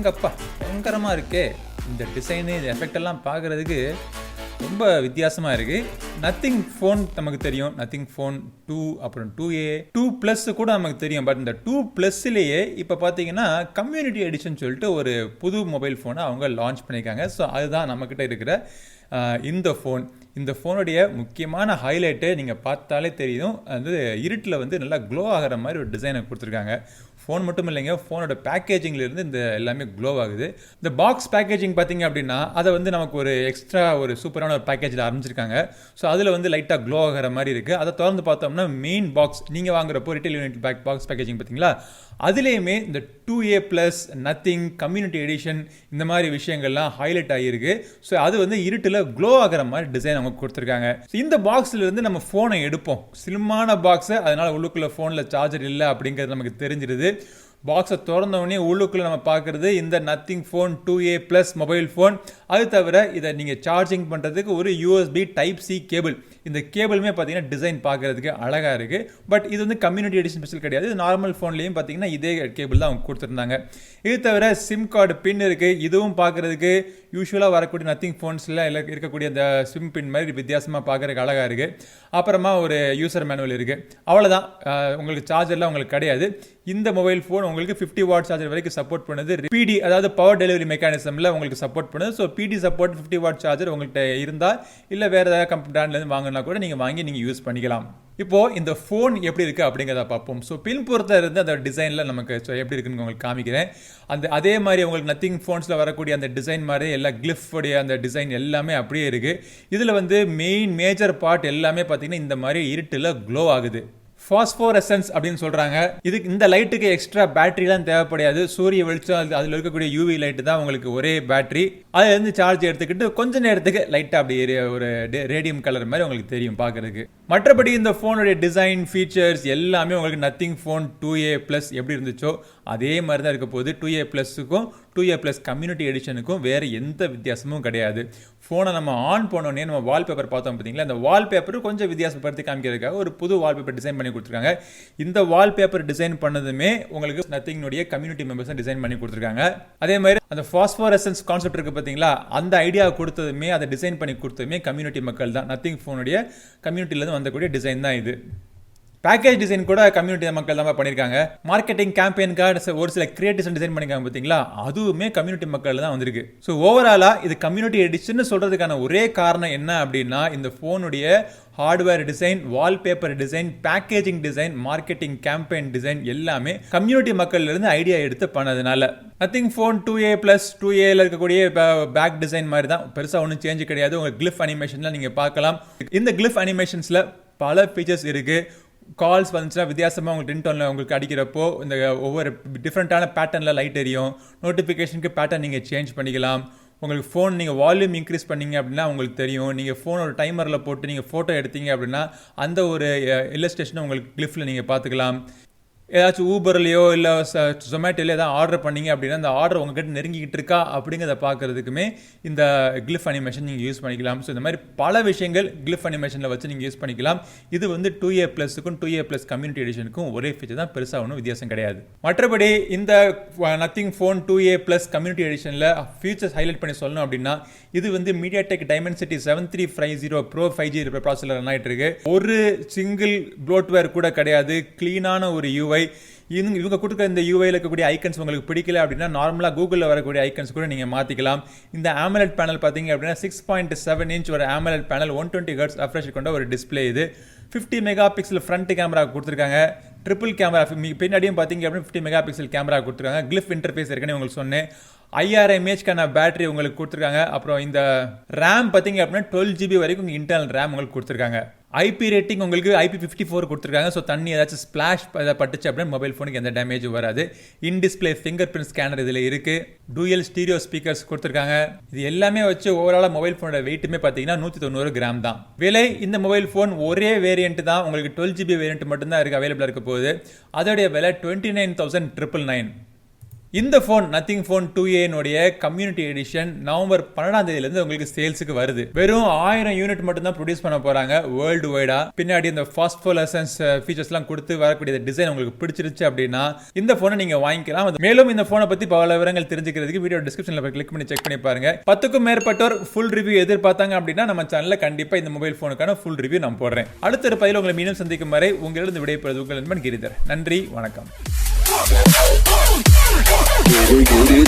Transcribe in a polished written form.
அடேங்கப்பா பயங்கரமாக இருக்கே இந்த டிசைனு இந்த எஃபெக்ட் எல்லாம் பார்க்குறதுக்கு ரொம்ப வித்தியாசமாக இருக்குது. நத்திங் ஃபோன் நமக்கு தெரியும், நத்திங் ஃபோன் 2 அப்புறம் 2A 2+ கூட நமக்கு தெரியும். பட் இந்த 2+லேயே இப்போ பார்த்தீங்கன்னா கம்யூனிட்டி எடிஷன் சொல்லிட்டு ஒரு புது மொபைல் ஃபோனை அவங்க லான்ச் பண்ணியிருக்காங்க. ஸோ அதுதான் நம்மக்கிட்ட இருக்கிற இந்த ஃபோனுடைய முக்கியமான ஹைலைட்டு நீங்கள் பார்த்தாலே தெரியும். அது இருட்டில் வந்து நல்லா க்ளோ ஆகிற மாதிரி ஒரு டிசைனை கொடுத்துருக்காங்க. ஃபோன் மட்டும் இல்லைங்க, ஃபோனோட பேக்கேஜிங்லேருந்து இந்த எல்லாமே க்ளோ ஆகுது. இந்த பாக்ஸ் பேக்கேஜிங் பார்த்தீங்க அப்படின்னா அதை வந்து நமக்கு ஒரு எக்ஸ்ட்ரா ஒரு சூப்பரான ஒரு பேக்கேஜில் ஆரம்பிச்சிருக்காங்க. ஸோ அதில் வந்து லைட்டாக க்ளோ ஆகிற மாதிரி இருக்குது. அதை திறந்து பார்த்தோம்னா மெயின் பாக்ஸ் நீங்கள் வாங்குறப்போ ரிட்டெயில் யூனிட் பாக்ஸ் பேக்கேஜிங் பார்த்தீங்களா, அதுலேயுமே இந்த 2A+, நத்திங், கம்யூனிட்டி எடிஷன் இந்த மாதிரி விஷயங்கள்லாம் ஹைலைட் ஆகியிருக்கு. ஸோ அது வந்து இருட்டில் க்ளோ ஆகிற மாதிரி டிசைன் அவங்க கொடுத்துருக்காங்க. ஸோ இந்த பாக்ஸில் இருந்து நம்ம ஃபோனை எடுப்போம், ஸ்லிம்மான பாக்ஸு, அதனால் உள்ளுக்குள்ளே ஃபோனில் சார்ஜர் இல்லை அப்படிங்கிறது நமக்கு தெரிஞ்சிருது. பாக்ஸை திறந்தவுடனே உள்ளுக்குள்ளே நம்ம பார்க்குறது இந்த Nothing phone 2A+ mobile phone. அது தவிர இதை நீங்கள் சார்ஜிங் பண்ணுறதுக்கு ஒரு USB Type-C கேபிள். இந்த கேபிளுமே பார்த்தீங்கன்னா டிசைன் பார்க்குறதுக்கு அழகாக இருக்குது. பட் இது வந்து கம்யூனிட்டி எடிஷன் ஸ்பெஷல் கிடையாது. இது நார்மல் ஃபோன்லேயும் பார்த்தீங்கன்னா இதே கேபிள் தான் அவங்க கொடுத்துருந்தாங்க. இது தவிர சிம் கார்டு பின் இருக்குது. இதுவும் பார்க்குறதுக்கு யூஸ்வலாக வரக்கூடிய நத்திங் ஃபோன்ஸில் இருக்கக்கூடிய அந்த சிம் பின் மாதிரி வித்தியாசமாக பார்க்குறதுக்கு அழகாக இருக்குது. அப்புறமா ஒரு யூசர் மேனுவல் இருக்குது. அவ்வளோதான், உங்களுக்கு சார்ஜர்லாம் உங்களுக்கு கிடையாது. இந்த மொபைல் ஃபோன் உங்களுக்கு 50 வாட் சார்ஜர் வரைக்கும் சப்போர்ட் பண்ணுது. PD அதாவது பவர் டெலிவரி மெக்கானிசமில் உங்களுக்கு சப்போர்ட் பண்ணுது. So PD support 50 watt charger உங்கள்கிட்ட இருந்தால் இல்லை வேறு ஏதாவது பிராண்ட்லேருந்து வாங்கினா கூட நீங்கள் வாங்கி நீங்கள் யூஸ் பண்ணிக்கலாம். இப்போது இந்த ஃபோன் எப்படி இருக்குது அப்படிங்கிறத பார்ப்போம். ஸோ பின்புறத்தில் இருந்து அந்த டிசைனில் நமக்கு எப்படி இருக்குன்னு உங்களுக்கு காமிக்கிறேன். அதே மாதிரி உங்களுக்கு நத்திங் ஃபோன்ஸில் வரக்கூடிய அந்த டிசைன் மாதிரி எல்லா கிளிஃபுடைய அந்த டிசைன் எல்லாமே அப்படியே இருக்குது. இதில் வந்து மேஜர் பார்ட் எல்லாமே பார்த்தீங்கன்னா இந்த மாதிரி இருட்டில் க்ளோ ஆகுது. ஃபாஸ்போரசன்ஸ் அப்படின்னு சொல்கிறாங்க. இதுக்கு இந்த லைட்டுக்கு எக்ஸ்ட்ரா பேட்டரிலாம் தேவைப்படாது. சூரிய வெளிச்சம் அதில் இருக்கக்கூடிய UV லைட்டு தான் உங்களுக்கு ஒரே பேட்டரி. அதுலேருந்து சார்ஜ் எடுத்துக்கிட்டு கொஞ்ச நேரத்துக்கு லைட்டாக அப்படி ஒரு ரேடியம் கலர் மாதிரி உங்களுக்கு தெரியும் பார்க்குறதுக்கு. மற்றபடி இந்த ஃபோனுடைய டிசைன் ஃபீச்சர்ஸ் எல்லாமே உங்களுக்கு நத்திங் ஃபோன் 2A+ எப்படி இருந்துச்சோ அதே மாதிரி தான் இருக்க போகுது. 2A+க்கும் 2A+ கம்யூனிட்டி எடிஷனுக்கும் வேறு எந்த வித்தியாசமும் கிடையாது. ஃபோனை நம்ம ஆன் பண்ணோன்னே நம்ம வால்பேப்பர் பார்த்தோம் பார்த்தீங்களா, அந்த வால்பேப்பர் கொஞ்சம் வித்தியாசப்படுத்தி காமிக்கிறதுக்காக ஒரு புது வால்பேப்பர் டிசைன் பண்ணி கொடுத்துருக்காங்க. இந்த வால்பேப்பர் டிசைன் பண்ணதுமே உங்களுக்கு நத்திங்னுடைய கம்யூனிட்டி மெம்பர்ஸ் டிசைன் பண்ணி கொடுத்துருக்காங்க. அதே மாதிரி அந்த ஃபாஸ்போரசன்ஸ் கான்செப்ட் இருக்குது பார்த்தீங்களா, அந்த ஐடியா கொடுத்ததுமே அதை டிசைன் பண்ணி கொடுத்ததுமே கம்யூனிட்டி மக்கள் தான். நத்திங் ஃபோனுடைய கம்யூனிட்டிலேருந்து வந்தக்கூடிய டிசைன் தான் இது. பேக்கேஜ் டிசைன் கூட கம்யூனிட்டி மக்கள் தான் பண்ணியிருக்காங்க. மார்க்கெட்டிங் கேம்பெயின்காக ஒரு சில கிரியேட்டிவ்ஸ் டிசைன் பண்ணியிருக்காங்க பார்த்தீங்களா, அதுவுமே கம்யூனிட்டி மக்கள் தான் வந்திருக்கு. ஸோ ஓவராலாக இது கம்யூனிட்டி எடிஷன் சொல்கிறதுக்கான ஒரே காரணம் என்ன அப்படின்னா இந்த ஃபோனுடைய hardware design, wallpaper design, packaging design, marketing campaign design எல்லாமே கம்யூனிட்டி மக்கள்லேருந்து ஐடியா எடுத்து பண்ணதுனால. நத்திங் ஃபோன் 2A+, 2Aல இருக்கக்கூடிய பேக் டிசைன் மாதிரி தான், பெருசாக ஒன்றும் சேஞ்ச் கிடையாது. உங்கள் கிளிஃப் அனிமேஷனில் நீங்கள் பார்க்கலாம். இந்த கிளிஃப் அனிமேஷன்ஸில் பல ஃபீச்சர்ஸ் இருக்குது. கால்ஸ் வந்துச்சுன்னா வித்தியாசமாக உங்களுக்கு ரிங்டோனில் உங்களுக்கு அடிக்கிறப்போ இந்த ஒவ்வொரு டிஃப்ரெண்ட்டான பேட்டர்னில் லைட் எரியும். நோட்டிஃபிகேஷனுக்கு பேட்டர்ன் நீங்கள் சேஞ்ச் பண்ணிக்கலாம். உங்களுக்கு ஃபோன் நீங்கள் வால்யூம் இன்க்ரீஸ் பண்ணிங்க அப்படின்னா உங்களுக்கு தெரியும். நீங்கள் ஃபோன் ஒரு டைமரில் போட்டு நீங்கள் ஃபோட்டோ எடுத்தீங்க அப்படின்னா அந்த ஒரு இல்லஸ்ட்ரேஷனை உங்களுக்கு கிளிஃபில் நீங்கள் பார்த்துக்கலாம். ஏதாச்சும் ஊபர்லையோ இல்லை ஜொமேட்டோலையோ ஏதாவது ஆர்டர் பண்ணிங்க அப்படின்னா அந்த ஆர்டர் உங்ககிட்ட நெருங்கிக்கிட்டு இருக்கா அப்படிங்கிறத பார்க்குறதுக்குமே இந்த கிளிஃப் அனிமேஷன் நீங்கள் யூஸ் பண்ணிக்கலாம். ஸோ இந்த மாதிரி பல விஷயங்கள் கிளிஃப் அனிமேஷனில் வச்சு நீங்கள் யூஸ் பண்ணிக்கலாம். இது வந்து 2A+க்கும் 2A+ கம்யூனிட்டி எடிஷனுக்கும் ஒரே ஃபீச்சர் தான், பெருசாக ஒன்றும் வித்தியாசம் கிடையாது. மற்றபடி இந்த நத்திங் ஃபோன் 2A+ கம்யூனிட்டி எடிஷனில் ஃபீச்சர்ஸ் ஹைலைட் பண்ணி சொல்லணும் அப்படின்னா இது வந்து MediaTek Dimensity 7350 Pro 5G processor run ஆகிட்டு இருக்கு. ஒரு சிங்கிள் ப்ளோட்வேர் கூட கிடையாது. கிளீனான ஒரு UI. இவங்க கொடுக்குற இந்த UIயில் இருக்கக்கூடிய ஐக்கன்ஸ் உங்களுக்கு பிடிக்கல அப்படின்னா நார்மலாக கூகுளில் வரக்கூடிய ஐக்கன்ஸ் கூட நீங்கள் மாற்றிக்கலாம். இந்த AMOLED பேனல் பார்த்தீங்க அப்படின்னா 6.7 இன்ச் ஒரு AMOLED பேனல், 120 Hz ரெஃப்ரெஷ் கொண்ட ஒரு டிஸ்பிளே. இது 50 மெகாபிக்சல் ஃப்ரண்ட் கேமரா கொடுத்துருக்காங்க. ட்ரிபிள் கேமரா பின்னாடியும் பார்த்தீங்க அப்படின்னா 50 மெகாபிக்சல் கேமரா கொடுத்துருக்காங்க. கிளிஃப் இன்டர்ஃபேஸ் இருக்குன்னு உங்களுக்கு சொன்னேன். 5000 mAhக்கான பேட்டரி உங்களுக்கு கொடுத்துருக்காங்க. அப்புறம் இந்த ரேம் பார்த்தீங்க அப்படின்னா 12 GB வரைக்கும் இன்டர்னல் ரேம் உங்களுக்கு கொடுத்துருக்காங்க. IP ரேட்டிங் உங்களுக்கு IP54 கொடுத்துருக்காங்க. ஸோ தண்ணி ஏதாச்சும் ஸ்பிளாஷ் பட்டுச்சு அப்படின்னா மொபைல் ஃபோனுக்கு எந்த டேமேஜும் வராது. In display finger print scanner இதில் இருக்குது. டூயல் ஸ்டீரியோ ஸ்பீக்கர்ஸ் கொடுத்துருக்காங்க. இது எல்லாமே வச்சு ஓவராலாக மொபைல் ஃபோனோட வெயிட்டுமே பார்த்தீங்கன்னா 190 கிராம் தான். விலை இந்த மொபைல் ஃபோன் ஒரே வேரியன்ட் தான், உங்களுக்கு 12 GB வேரியன்ட் மட்டும்தான் இருக்குது அவைலபிளாக இருக்க போகுது. அதோடைய விலை 29,999. இந்த phone nothing phone 2A community edition November 12ஆம் தேதியிலிருந்து உங்களுக்கு சேல்ஸுக்கு வருது. வெறும் 1000 யூனிட் மட்டும் தான் ப்ரொடியூஸ் பண்ண போறாங்க வேர்ல்டு வைடா. பின்னாடி இந்த பாஸ்போலசன்ஸ் ஃபீச்சர்ஸ் எல்லாம் கொடுத்து வரக்கூடிய டிசைன் உங்களுக்கு பிடிச்சிருச்சு அப்படின்னா இந்த போனை நீங்க வாங்கிக்கலாம். மேலும் இந்த போனை பத்தி பல விவரங்கள் தெரிஞ்சுக்கிறதுக்கு வீடியோ டிஸ்கிரிப்ஷன்ல போய் கிளிக் பண்ணி செக் பண்ணி பாருங்க. 10க்கும் மேற்பட்டோர் ஃபுல் ரிவ்யூ எதிர்பார்த்தாங்க அப்படின்னா நம்ம சேனல்ல கண்டிப்பா இந்த மொபைல் போனுக்கான ஃபுல் ரிவ்யூ நான் போடுறேன். அடுத்த ஒரு பதிவில் உங்களை மீண்டும் சந்திக்கும் வரை உங்களிடம் விடைபெறுவது உங்கள் நண்பன் கிரிதர். நன்றி, வணக்கம். Giri.